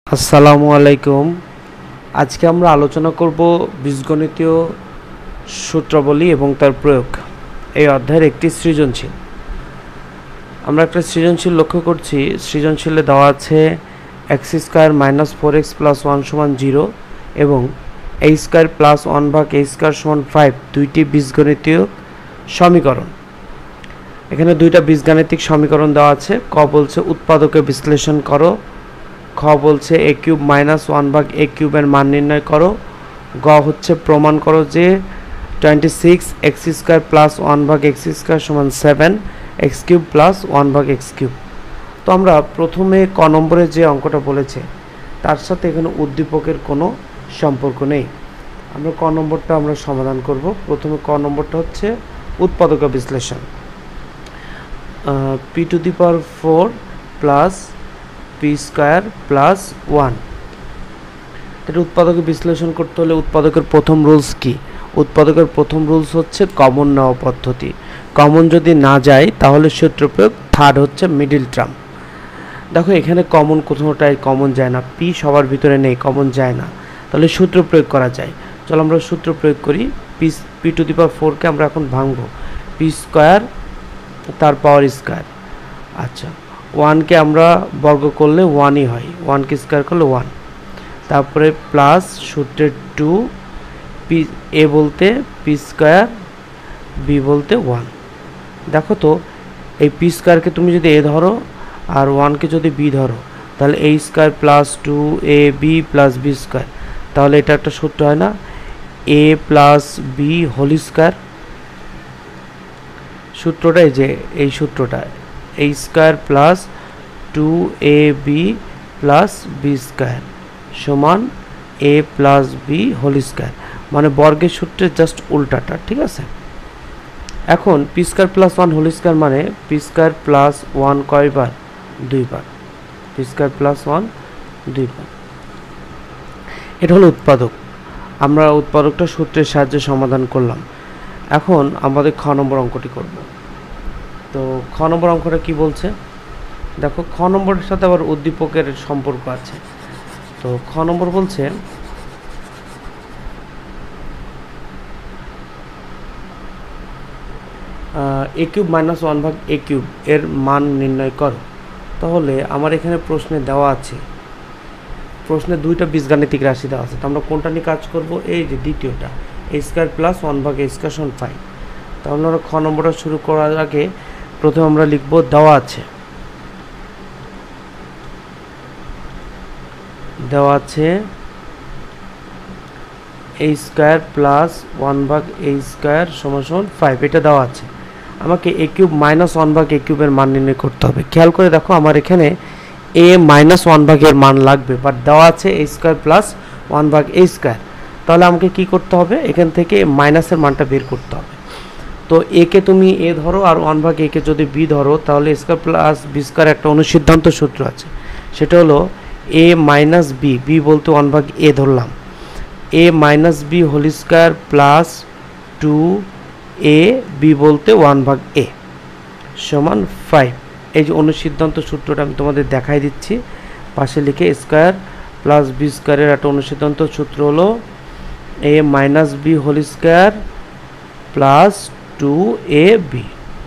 আসসালামু আলাইকুম। আজকে আমরা আলোচনা করব বীজগণিতীয় সূত্রাবলী এবং তার প্রয়োগ। এই অধ্যায়ের একটি সৃজনশীল। আমরা একটা সৃজনশীল লক্ষ্য করছি। সৃজনশীলে দেওয়া আছে x² - 4x + 1 = 0 এবং a² + 1 / a² = 5 দুইটি বীজগণিতীয় সমীকরণ। এখানে দুইটা বীজগাণিতিক সমীকরণ দেওয়া আছে। ক বলছে উৎপাদকে বিশ্লেষণ করো, খ বলছে a³ - 1 / a³ এর মান নির্ণয় করো, গ হচ্ছে প্রমাণ করো যে 26 x² + 1 / x² = 7 x³ + 1 / x³। তো আমরা প্রথমে ক নম্বরে যে অঙ্কটা বলেছে তার সাথে এখানে উদ্দীপকের কোনো সম্পর্ক নেই। আমরা ক নম্বরটা আমরা সমাধান করব। প্রথমে ক নম্বরটা হচ্ছে উৎপাদক বিশ্লেষণ। p⁴ plus p² plus 1। এটা উৎপাদকে বিশ্লেষণ করতে হলে উৎপাদকের প্রথম রুলস কি? উৎপাদকের প্রথম রুলস হচ্ছে কমন নেওয়া পদ্ধতি। কমন যদি না যায় তাহলে সূত্র প্রয়োগ। থার্ড হচ্ছে মিডিল টার্ম। দেখো এখানে কমন কোথাওটাই কমন যায় না, পি সবার ভিতরে নেই, কমন যায় না, তাহলে সূত্র প্রয়োগ করা যায়। চলো আমরা সূত্র প্রয়োগ করি। p⁴কে আমরা এখন ভাঙবো। p² তার পাওয়ার স্কয়ার। আচ্ছা, 1কে আমরা বর্গ করলে 1ই হয়, 1কে স্কয়ার করলে 1। তারপরে প্লাস সূত্রের 2, পি এ বলতে p², বি বলতে 1। দেখো তো এই p² তুমি যদি এ ধরো আর 1কে যদি বি ধরো তাহলে a² + 2ab + b²। তাহলে এটা একটা সূত্র হয় না, a + b হোল²। সূত্রটা এই যে এই সূত্রটা a² + 2ab + b² সমান a + b হোল², মানে বর্গের সূত্রের জাস্ট উল্টাটা। ঠিক আছে, এখন p² + 1 হোল² মানে p² + 1 কয়বার? 2 বার। p² + 1 2 বার। এটা হলো উৎপাদক। আমরা উৎপাদকটা সূত্রের সাহায্যে সমাধান করলাম। এখন আমাদের খ নম্বর অঙ্কটি করব। তো খ নম্বর অঙ্কটা কি বলছে দেখো। খ নম্বরের সাথে আবার উদ্দীপকের সম্পর্ক আছে। তো খ নম্বর বলছে a³ - 1 / a³ এর মান নির্ণয় করো। তাহলে আমার এখানে প্রশ্নে দেওয়া আছে, প্রশ্নে দুইটা বীজগাণিতিক রাশি দেওয়া আছে। তো আমরা কোনটা নিয়ে কাজ করব? এই যে দ্বিতীয়টা, a² + 1 / a² = 5। তাহলে আমরা খ নম্বরটা শুরু করার আগে প্রথমে আমরা লিখব দেওয়া আছে a² + 1 / a² = 5। এটা দেওয়া আছে। আমাকে a³ - 1 / a³ এর মান নির্ণয় করতে হবে। খেয়াল করে দেখো আমার এখানে a - 1 এর মান লাগবে, বাট দেওয়া আছে a² + 1 / a²। তাহলে আমাকে কি করতে হবে? এখান থেকে মাইনাসের মানটা বের করতে হবে। তো a কে তুমি a ধরো আর 1 / a কে যদি b ধরো তাহলে a² + b² একটা অনুসিদ্ধান্ত সূত্র আছে, সেটা হলো a - b, b বলতে 1 / a ধরলাম, a - b হোল² প্লাস 2ab বলতে 1 / a সমান 5। এই যে অনুসিদ্ধান্ত সূত্রটা আমি তোমাদের দেখাই দিচ্ছি, পাশে লিখে a² + b² এর একটা অনুসিদ্ধান্ত সূত্র হলো a - b হোল² প্লাস 2ab।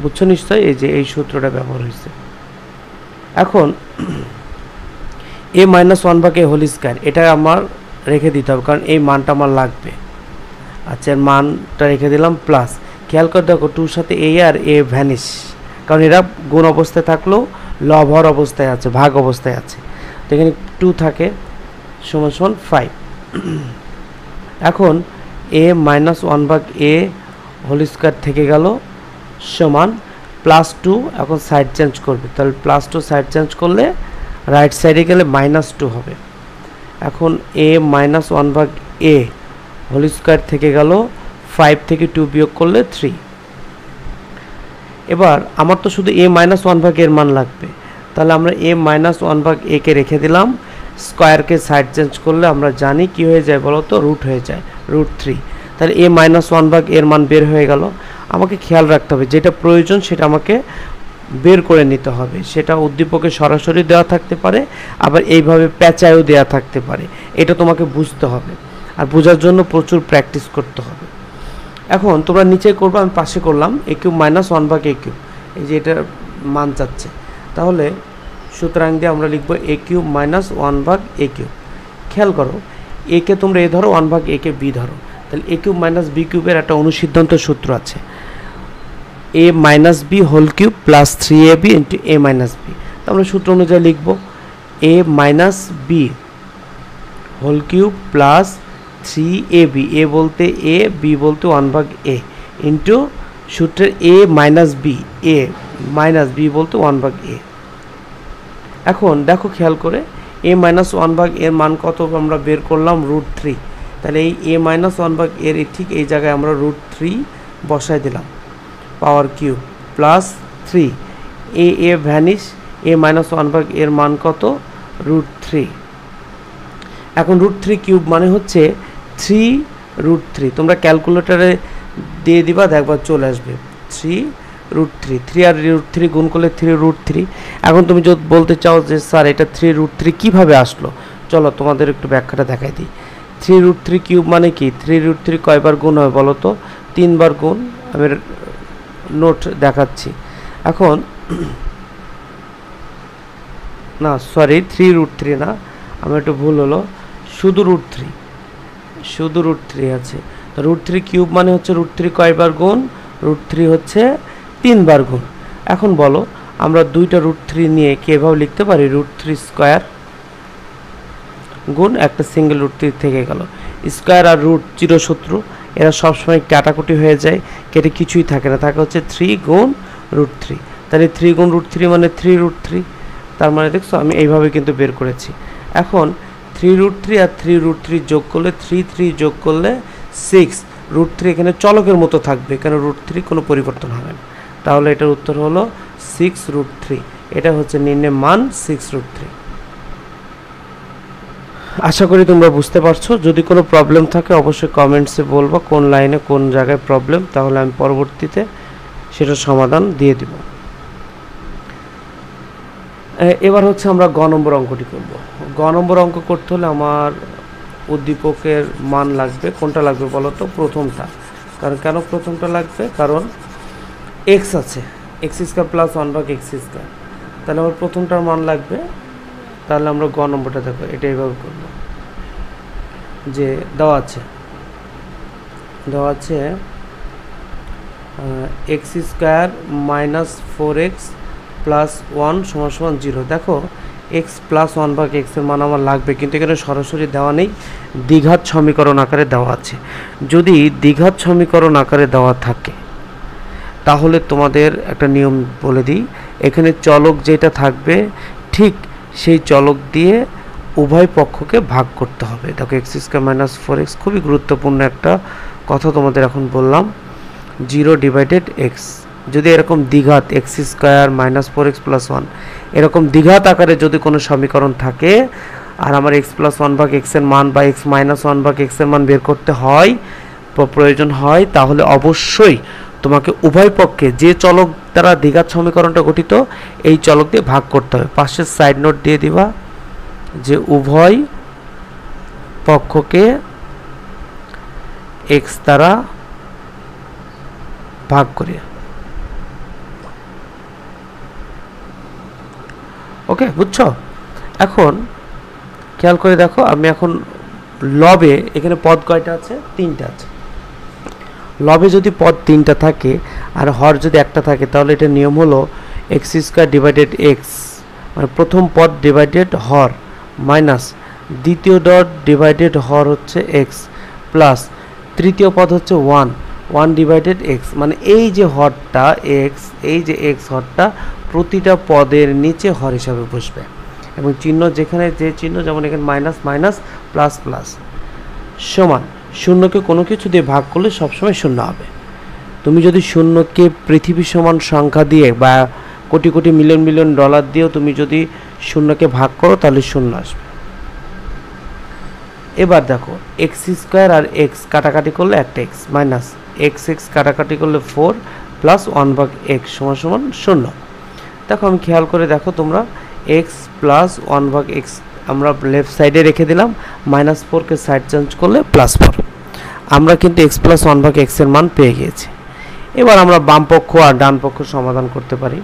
বুঝছো নিশ্চয়? এই যে এই সূত্রটা ব্যবহার হয়েছে। এখন a - 1 / a হোল² এটা আমার রেখে দিতে হবে, কারণ এই মানটা আমার লাগবে। আচ্ছা, এর মানটা রেখে দিলাম প্লাস। খেয়াল করে দেখো 2 সাথে a আর a ভ্যানিশ, কারণ এরা গুণ অবস্থায় থাকলেও লব হর অবস্থায় আছে, ভাগ অবস্থায় আছে। তো এখানে 2 থাকে সমান 5। এখন a - 1 / a হোল² থেকে গেল সমান +2। এখন সাইড চেঞ্জ করবে, তাহলে +2 সাইড চেঞ্জ করলে রাইট সাইডে গেলে -2 হবে। এখন a - 1 / a হোল² থেকে গেল 5 থেকে 2 বিয়োগ করলে 3। এবার আমার তো শুধু a - 1 / এর মান লাগবে, তাহলে আমরা a - 1 / a কে রেখে দিলাম। স্কয়ারকে সাইড চেঞ্জ করলে আমরা জানি কি হয়ে যায় বলো তো? রুট হয়ে যায়, √3। তাহলে a - 1 / এর মান বের হয়ে গেল। আমাকে খেয়াল রাখতে হবে যেটা প্রয়োজন সেটা আমাকে বের করে নিতে হবে। সেটা উদ্দীপকে সরাসরি দেওয়া থাকতে পারে, আবার এইভাবে প্যাঁচায়ও দেওয়া থাকতে পারে। এটা তোমাকে বুঝতে হবে, আর বোঝার জন্য প্রচুর প্র্যাকটিস করতে হবে। এখন তোমরা নিচে করবে, আমি পাশে করলাম a cube minus 1/a cube, এই যে এটার মান চাচ্ছে। তাহলে সুতরাং দিয়ে আমরা লিখবো a cube minus 1/a cube. খেয়াল করো, a কে তোমরা a ধরো, 1/a কে b ধরো, তাহলে a কিউব মাইনাস b কিউবের একটা অনুসিদ্ধান্ত সূত্র আছে, a minus b whole cube plus 3ab into a minus b। আমরা সূত্র অনুযায়ী লিখব a minus b whole cube plus 3ab, a বলতে a, b বলতে 1/a ইন্টু সূত্রের a minus b, a minus b বলতে 1/a। এখন দেখো খেয়াল করে, a মাইনাস 1/a এর মান কত আমরা বের করলাম, √3। তাহলে এই a মাইনাস 1/a এর ঠিক এই জায়গায় আমরা √3 বসাই দিলাম, power cube plus 3, a vanish, a minus 1/a এর মান কত, √3। এখন √3 কিউব মানে হচ্ছে 3√3, তোমরা ক্যালকুলেটারে দিয়ে দিবা, দেখবা চলে আসবে 3√3। 3 আর √3 গুণ করলে 3√3। এখন তুমি যদি বলতে চাও যে স্যার এটা 3√3 কীভাবে আসলো, চলো তোমাদের একটু ব্যাখ্যাটা দেখাই দিই। 3√3 কিউব মানে কি, 3√3 কয়বার গুণ হয় বলো তো, 3 বার গুণ। আমি নোট দেখাচ্ছি। এখন না সরি, 3√3 না, আমার একটু ভুল হলো, শুধু √3 আছে। তো √3 কিউব মানে হচ্ছে √3 কয়বার গুণ, √3 হচ্ছে 3 বার গুণ। এখন বলো, আমরা দুইটা √3 নিয়ে কি এভাবে লিখতে পারি, √3 স্কোয়ার গুণ একটা সিঙ্গেল √3 থেকে গেল। স্কোয়ার আর রুট চিরশত্রু, এরা সবসময় কাটাকুটি হয়ে যায়, কেটে কিছুই থাকে না, থাকে হচ্ছে 3 গুণ √3। তাহলে 3 গুণ √3 মানে 3√3। তার মানে দেখছো আমি এইভাবে কিন্তু বের করেছি। এখন 3√3 আর 3√3 যোগ করলে 3 যোগ করলে 6, √3 এখানে চলকের মতো থাকবে, কেন √3 কোনো পরিবর্তন হবে না। তাহলে এটার উত্তর হলো 6√3। এটা হচ্ছে নির্ণয় মান 6√3। আশা করি তোমরা বুঝতে পারছো। যদি কোনো প্রবলেম থাকে অবশ্যই কমেন্টসে বলবো কোন লাইনে কোন জায়গায় প্রবলেম, তাহলে আমি পরবর্তীতে সেটার সমাধান দিয়ে দিব। এবার হচ্ছে আমরা গ নম্বর অঙ্কটি করব। গ নম্বর অঙ্ক করতে হলে আমার উদ্দীপকের মান লাগবে, কোনটা লাগবে বলো তো, প্রথমটা। কারণ কেন প্রথমটা লাগবে, কারণ এক্স আছে, x² প্লাস 1/x², তাহলে আমার প্রথমটার মান লাগবে। তাহলে আমরা গ নম্বরটা দেখো, এটা এইভাবে করব যে দেওয়া আছে x² মাইনাস 4x প্লাস 1 = 0। দেখো x প্লাস 1/x এর মান আমার লাগবে, কিন্তু এখানে সরাসরি দেওয়া নেই, দ্বিঘাত সমীকরণ আকারে দেওয়া আছে। যদি দ্বিঘাত সমীকরণ আকারে দেওয়া থাকে তাহলে তোমাদের একটা নিয়ম বলে দিই, এখানে চলক যেটা থাকবে ঠিক সেই চলক দিয়ে উভয় পক্ষকে ভাগ করতে হবে। দেখো x² মাইনাস 4x, খুবই গুরুত্বপূর্ণ একটা কথা তোমাদের এখন বললাম, 0/x। যদি এরকম দ্বিঘাত x² মাইনাস 4x প্লাস 1 এরকম দ্বিঘাত আকারে যদি কোনো সমীকরণ থাকে, আর আমার x প্লাস 1/x এর মান বা x মাইনাস 1/x এর মান বের করতে হয়, প্রয়োজন হয়, তাহলে অবশ্যই তোমাকে উভয় পক্ষে যে চলক দ্বারা দ্বিঘাত সমীকরণটা গঠিত এই চলক দিয়ে ভাগ করতে হবে। পাশের সাইড নোট দিয়ে দিবা যে উভয় পক্ষকে x দ্বারা ভাগ করে। ওকে, বুঝছো? এখন খেয়াল করে দেখো, আমি এখন লবে এখানে পদ কয়টা আছে, 3টা আছে। লবে যদি পদ 3টা থাকে আর হর যদি একটা থাকে, তাহলে এটা নিয়ম হলো x² ডিভাইডেড x, মানে প্রথম পদ ডিভাইডেড হর মাইনাস দ্বিতীয় ডট ডিভাইডেড হর হচ্ছে x প্লাস তৃতীয় পদ হচ্ছে 1 ডিভাইডেড x, মানে এই যে হরটা x, এই যে x হরটা প্রতিটা পদের নিচে হর হিসাবে বসবে, এবং চিহ্ন যেখানে যে চিহ্ন, যেমন এখানে মাইনাস মাইনাস প্লাস প্লাস, সমান শূন্যকে কোনো কিছু দিয়ে ভাগ করলে সবসময় শূন্য হবে। তুমি যদি শূন্যকে পৃথিবী সমান সংখ্যা দিয়ে বা crore crore million million dollar দিয়েও তুমি যদি শূন্যকে ভাগ করো তাহলে শূন্য আসবে। এবার দেখো x² আর x কাটাকাটি করলে একটা x মাইনাস x কাটাকাটি করলে 4 প্লাস 1/x = 0। দেখো আমি খেয়াল করে দেখো তোমরা এক্স প্লাস 1/x আমরা লেফট সাইডে রেখে দিলাম, -4কে সাইড চেঞ্জ করলে +4। আমরা কিন্তু x প্লাস 1/x এর মান পেয়ে গিয়েছি। এবার আমরা বাম পক্ষ আর ডান পক্ষ সমাধান করতে পারি।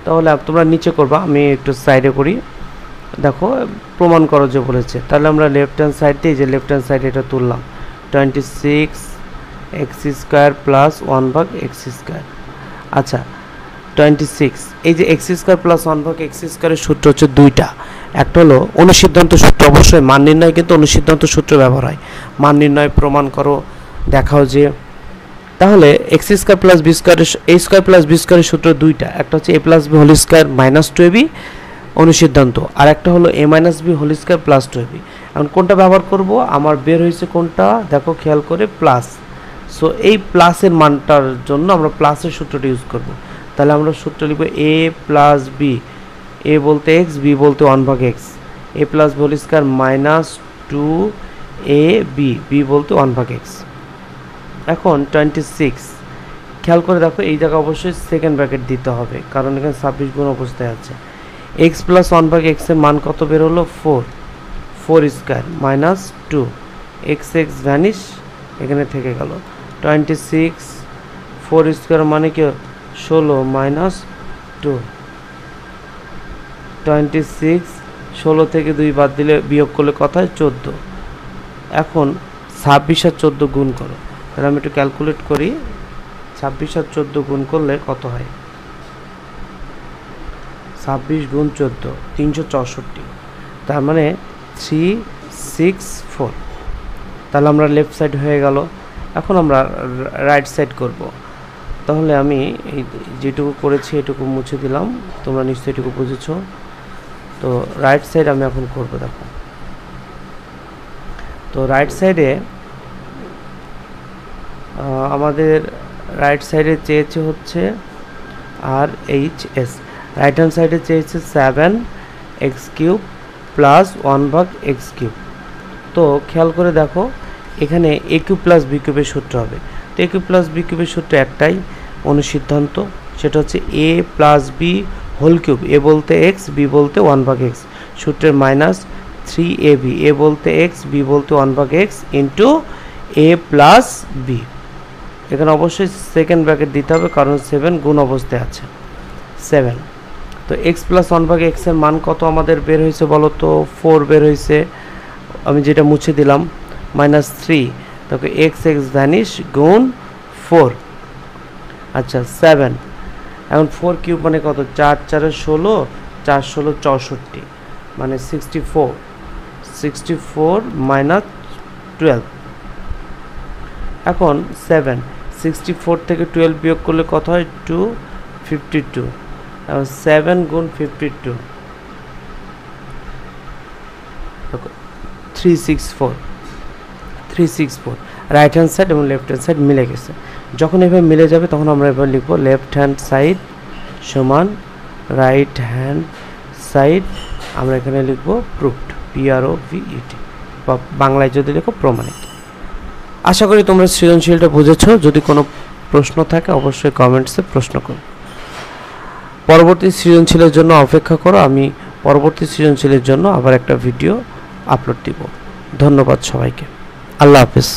তাহলে তোমরা নিচে করবা, আমি একটু সাইডে করি। দেখো প্রমাণ করো যে বলেছে, তাহলে আমরা লেফট হ্যান্ড সাইড দিয়ে যে লেফট হ্যান্ড সাইডে এটা তুললাম 26x² প্লাস 1/x²। আচ্ছা 26, এই যে x² প্লাস 1/x² এর সূত্র হচ্ছে দুইটা। একটা হলো অনুসিদ্ধান্ত সূত্র, অবশ্যই মান নির্ণয় কিন্তু অনুসিদ্ধান্ত সূত্র ব্যবহার হয়। মান নির্ণয় প্রমাণ করো, দেখাও যে তাহলে x² plus b² a² plus b² এর সূত্র দুইটা, একটা হচ্ছে a plus b whole square minus 2ab অনুসিদ্ধান্ত, আর একটা হলো a minus b whole square plus 2ab। এখন কোনটা ব্যবহার করব? আমার বের হয়েছে কোনটা দেখো খেয়াল করে, প্লাস। সো এই প্লাসের মানটার জন্য আমরা প্লাসের সূত্রটা ইউজ করব। তাহলে আমরা সূত্র লিখব a প্লাস b, a বলতে x, b বলতে 1/x, a plus b whole square minus 2ab, b বলতে 1/x। এখন 26 খেয়াল করে দেখো, এই জায়গায় অবশ্যই সেকেন্ড ব্র্যাকেট দিতে হবে কারণ এখানে 26 গুণ অবস্থায় আছে। x প্লাস 1/x এর মান কত বের হলো? 4 মাইনাস 2, x ভ্যানিশ, এখানে থেকে গেল 26, 4² মানে কি 16 মাইনাস 2, 26, 16 থেকে 2 বাদ দিলে বিয়োগ করলে কত হয়? 14। এখন 26 আর 14 গুণ করো, তাহলে আমি একটু ক্যালকুলেট করি। 26 আর 14 গুণ করলে কত হয়? 26 গুণ 14 364, তার মানে 364। তাহলে আমরা লেফট সাইড হয়ে গেল। এখন আমরা রাইট সাইড করব। তাহলে আমি এই যেটুকু করেছি এটুকু মুছে দিলাম, তোমরা নিশ্চয়ই এটুকু বুঝেছো। তো রাইট সাইড আমি এখন করব। দেখো তো রাইট সাইডে আমাদের রাইট সাইডে চেয়েছে হচ্ছে RHS, রাইট হ্যান্ড সাইডে চেয়েছে 7x³ প্লাস 1/x³। তো খেয়াল করে দেখো এখানে a³ প্লাস b³ এর সূত্র হবে। তো a³ প্লাস b³ এর সূত্র একটাই অনুসিদ্ধান্ত, সেটা হচ্ছে a plus b whole cube, a বলতে x, b বলতে 1/x, সূত্রের মাইনাস 3ab, a বলতে x, b বলতে 1/x into a plus b। এখানে অবশ্যই সেকেন্ড ব্র্যাকেট দিতে হবে কারণ 7 গুণ অবস্থায় আছে 7। তো x প্লাস 1/x এর মান কত আমাদের বের হয়েছে বলো তো? 4 বের হয়েছে, আমি যেটা মুছে দিলাম -3, তাকে x ভ্যানিশ গুণ 4। আচ্ছা 7, এখন 4 কিউব মানে কত? 4 4 16, 4 16 64, মানে 64 মাইনাস 12। এখন 7, 64 থেকে 12 বিয়োগ করলে কত হয়? 252। এখন 7 গুণ 52 364। রাইট হ্যান্ড সাইড এবং লেফট হ্যান্ড সাইড মিলে গেছে। যখন এভাবে মিলে যাবে তখন আমরা এবার লিখব লেফট হ্যান্ড সাইড সমান রাইট হ্যান্ড সাইড, আমরা এখানে লিখব প্রুভড, PROVED, বা বাংলায় যদি লিখো প্রমাণিত। আশা করি তোমরা সৃজনশীলটা বুঝেছো। যদি কোনো প্রশ্ন থাকে অবশ্যই কমেন্টসে প্রশ্ন করো। পরবর্তী সৃজনশীলের জন্য অপেক্ষা করো, আমি পরবর্তী সৃজনশীলের জন্য আবার একটা ভিডিও আপলোড দিব। ধন্যবাদ সবাইকে, আল্লাহ হাফেজ।